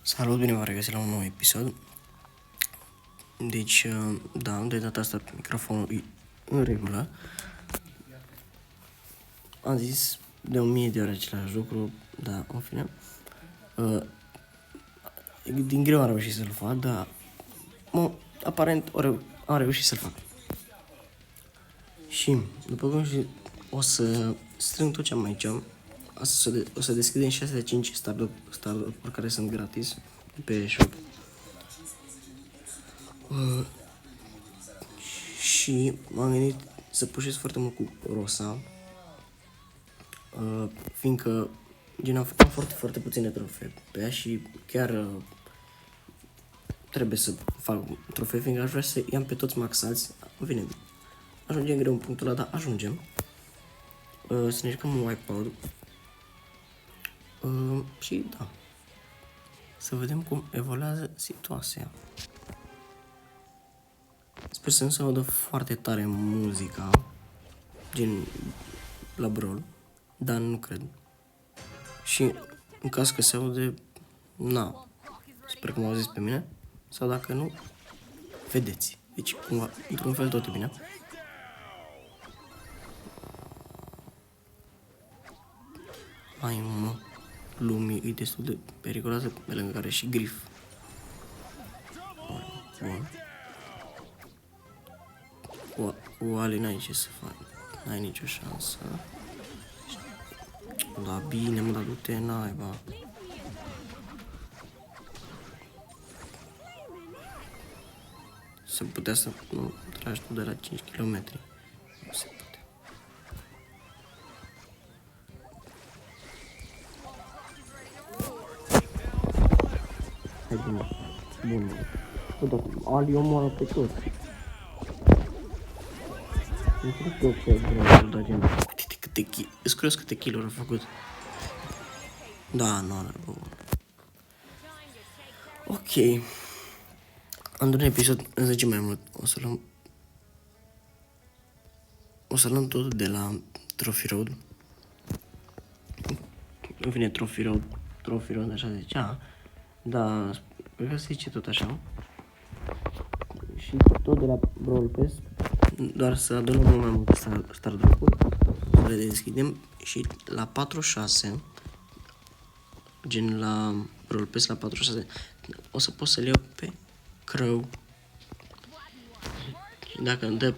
Salut, bine v-am regăsit la un nou episod. Deci, da, de data asta microfonul e în regulă. Am zis de 1000 de ori același lucru, dar în fine. Din greu am reușit să-l fac, dar aparent am reușit să-l fac. Și, după cum știți, o să strâng tot ce am aici. O să deschidem 6 de 5 startup-uri care sunt gratis pe shop. Și m-am gândit să pușesc foarte mult cu Rosa, fiindcă am foarte puține trofee pe ea și chiar trebuie să fac trofee, fiindcă aș vrea să i-am pe toți maxați. Bine, ajungem greu în punctul ăla, dar ajungem. Să ne jucăm un wipeout. Și da, să vedem cum evoluează situația. Sper să nu se audă foarte tare muzica, gen la Brawl, dar nu cred. Și în caz că se aude, sper că m-au zis pe mine, sau dacă nu, vedeți. Deci, cumva, într-un fel tot e bine. Lumii e destul de periculoasă, pe lângă care și Grif. Bun. Cu Ali n-ai ce să faci, n-ai nicio șansă. Da, bine, mă, dar du-te, naiba. Se putea să nu tragi tu de la 5 km. Nu se poate. Hai, bun. Ali omoară pe toți. Nu cred că pe Brawl, dar gen... Îți curios câte kill-uri a făcut. Da, nu, bun. Ok. Într-un episod îmi zice mai mult. O să luăm totul de la Trophy Road. În fine, Trophy Road, așa zicea. Dar, cred că se zice tot așa. Și tot de la Brawl Pass. Doar să adunăm mai mult Stardrop-uri. Să le deschidem și la 4-6, gen la Brawl Pass la 4-6, o să pot să-l iau pe Crow. Și dacă îmi dă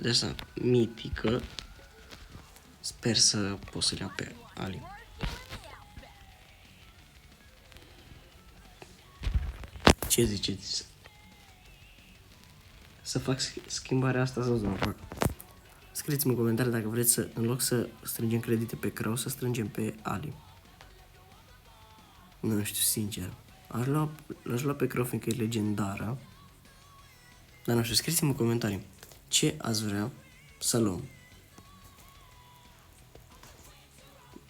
de asta mitică, sper să pot să-l iau pe Ali. Ce ziceți? Să fac schimbarea asta sau să nu fac? Scrieți-mi în comentarii dacă vreți să, în loc să strângem credite pe Crow, să strângem pe Ali. Nu știu, sincer. L-aș lua pe Crow fiindcă e legendară. Dar nu știu, scrieți-mi în comentarii ce ați vrea să luăm.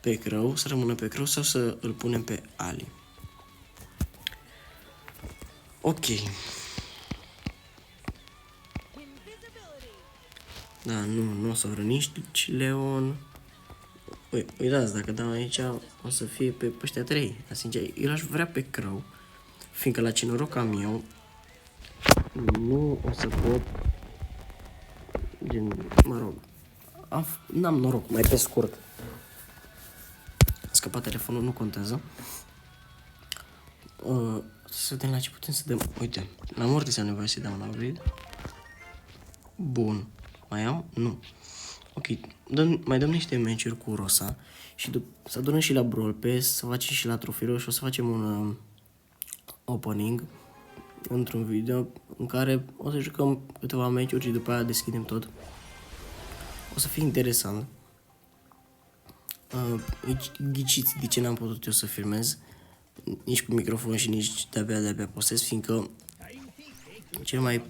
Pe Crow, să rămână pe Crow sau să îl punem pe Ali. Ok. Da, nu o să vrem nici Leon. Uitați, dacă dau aici, o să fie pe ăștia 3. Dar sincer, eu aș vrea pe Crow, fiindcă la ce noroc am eu, nu o să pot, gen, mă rog, n-am noroc, mai pe scurt. Scăpa telefonul, nu contează. Să vedem la ce putem să dăm. Uite, la Mortis am nevoie să dăm un upgrade. Bun. Mai am? Nu. Ok, mai dăm niște meciuri cu Rosa și să adunăm și la Brawl Pass, să facem și la Trofeo și o să facem un opening într-un video în care o să jucăm câteva meciuri și după aia deschidem tot. O să fie interesant. Ghiciți de ce n-am putut eu să filmez, nici cu microfon și nici de-abia postez, fiindcă cel mai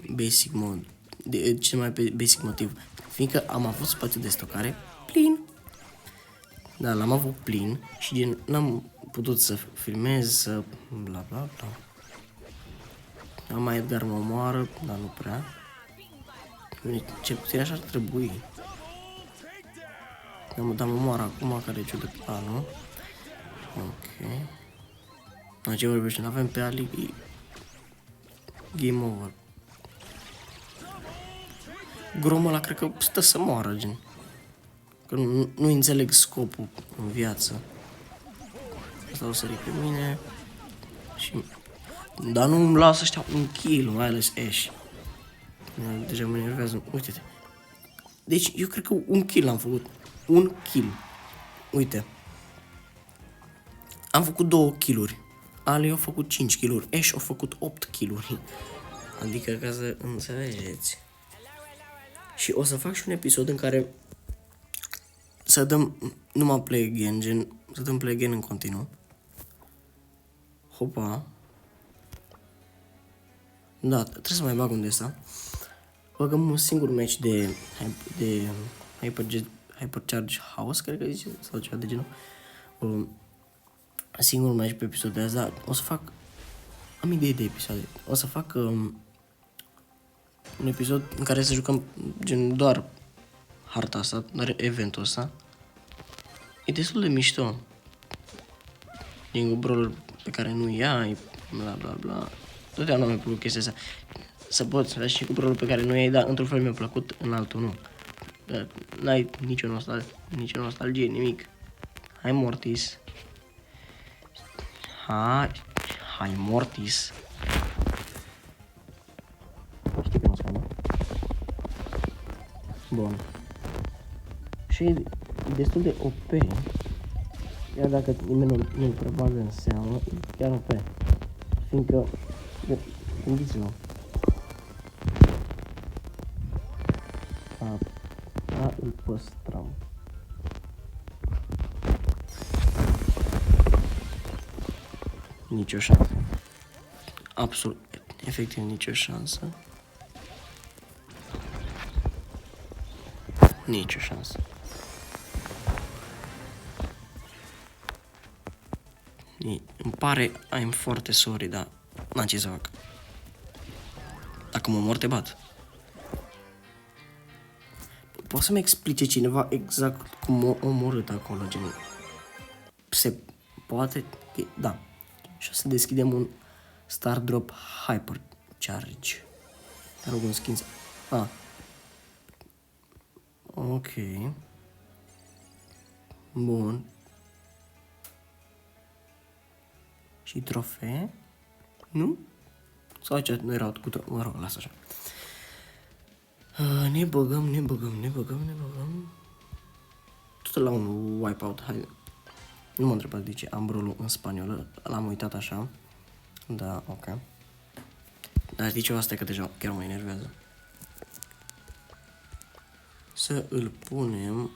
basic motiv, fiindcă am avut spațiu de stocare plin. Da, l-am avut plin și n-am putut să filmez, să bla bla bla. Am mai Edgar mă omoară, dar nu prea. Ce puțin așa ar trebui. Dar mă omoară acum, care e ciudă. Nu? Ok. Ce vorbește? Avem pe Ali. Game over. Gromul ăla cred că stă să moară, gen. Că nu înțeleg scopul în viață. Asta o sări pe mine. Și... Dar nu îmi lasă ăștia un kill, mai ales Ash. Deja mă enervează. Uite-te. Deci eu cred că un kill am făcut. Un kill. Uite. Am făcut 2 kill-uri. Ali a făcut 5 kill-uri. Ash a făcut 8 kill-uri. Adică ca să înțelegeți. Și o să fac și un episod în care să dăm numai play again, gen, să dăm play again în continuu. Hopa. Da, trebuie să mai bag unde ăsta. Băgăm un singur match de Hypercharge House, cred că zice, sau ceva de genul. Singur match pe episodul ăsta, dar o să fac... Am idei de episoade. O să fac un episod în care să jucăm gen doar harta asta, doar eventul ăsta. E destul de mișto. Din un brawler pe care nu i-ai, bla bla bla. Totdeauna mi-a plăcut chestia asta. Să poți să și cu brawler pe care nu i-ai, dar într-un fel mi-a plăcut, în altul nu. N-ai nicio nostalgie, nimic. Hai Mortis. Hai Mortis. Știi că nu spune. Bun. Și e destul de OP. Iar dacă nimeni nu-l prea în seamă, e chiar OP. Fiindcă, gândiți-vă. Îl păstrăm. Nicio șansă. Absolut, efectiv nicio șansă. Nicio șansă. Îmi pare, I'm foarte sorry, dar n-am ce să fac. Dacă mă mor, te bat. Poți să-mi explice cineva exact cum m-a omorât acolo, gen... Se poate? Da. Și o să deschidem un Star Drop Hypercharge. Te rog un skin. Ok. Bun. Și trofee? Nu? Sau aici nu erau cu trofee? Mă rog, lasă așa. Ne băgăm. Tot la un wipeout, hai. Nu mă întrebați de ce am brolul în spaniolă, l-am uitat așa. Da, ok. Dar știi ceva, asta că deja chiar mă enervează. Să îl punem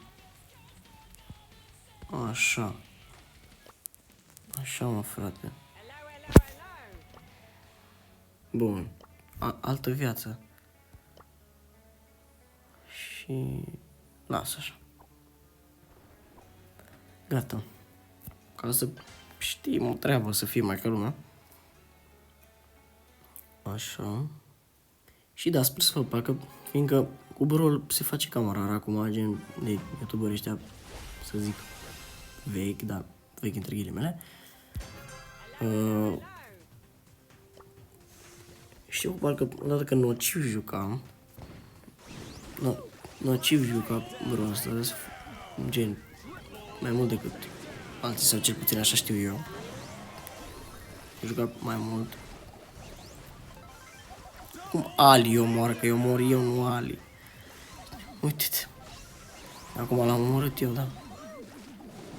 așa. Așa, mă, frate. Bun. Altă viață. Și... lasă așa. Gata. Ca să știm o treabă, să fie mai ca lumea. Așa. Și da, sper să vă placă, fiindcă cu Brawl se face cam rar acum, gen de youtuberi ăștia, să zic, vechi, dar vechi între ghilimele. Știu parcă odată că Nociv jucam, Nociv juca Brawl ăsta, gen mai mult decât alții, sau cel puțin așa știu eu. Juca mai mult. Cum Ali omoară, că eu mor eu, nu Ali. Uite-te. Acum l-am omorât eu, da.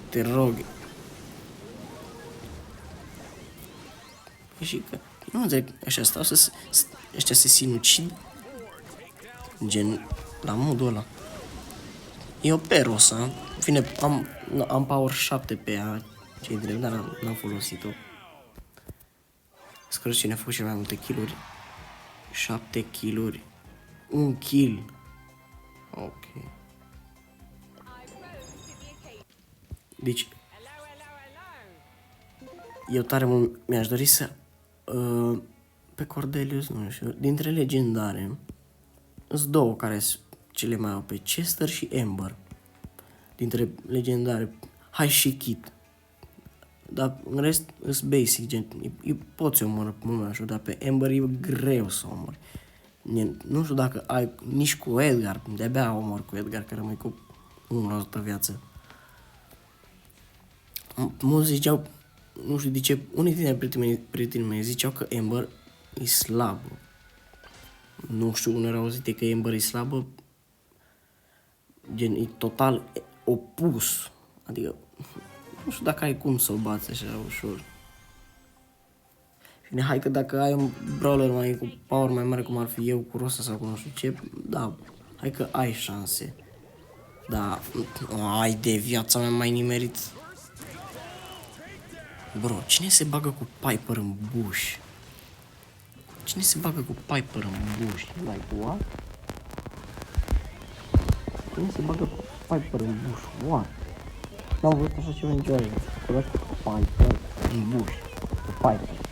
Te rog. Și că... nu înțeleg, așa stau ăștia se sinucid. Gen, la modul ăla. E o perosa. În fine, am power 7 pe ea, ce-i drept, dar n-am folosit-o. Scură cine a făcut cel mai multe kill-uri. 7 kill-uri. 1 kill. Ok. Deci, eu tare mult mi-aș dori să... pe Cordelius, nu știu, dintre legendare, sunt două care sunt cele mai OP, Chester și Ember. Dintre legendare, hai și Kit. dar în rest îs basic, gen, poți omorâ pe mult mai ușor, dar pe Amber e greu să omori. Nu știu dacă ai nici cu Edgar, de-abia omor cu Edgar, că rămâi cu 1% viață. Mulți ziceau, nu știu de ce, unii dintre prietenii mei ziceau că Amber e slabă. Nu știu, unor au auzit că Amber e slabă, gen, e total opus. Adică, nu știu dacă ai cum să o bați așa ușor. Bine, hai că dacă ai un brawler mai cu power mai mare, cum ar fi eu, cu Rosa sau cu nu știu ce, da, hai că ai șanse. Da, ai de viața mea mai nimerit. Bro, cine se bagă cu Piper în bush? Cine se bagă cu Piper în bush? Like, what? Cine se bagă cu Piper în bush? What? N-am văzut așa ceva niciodată. Cu Piper în bush. Cu Piper.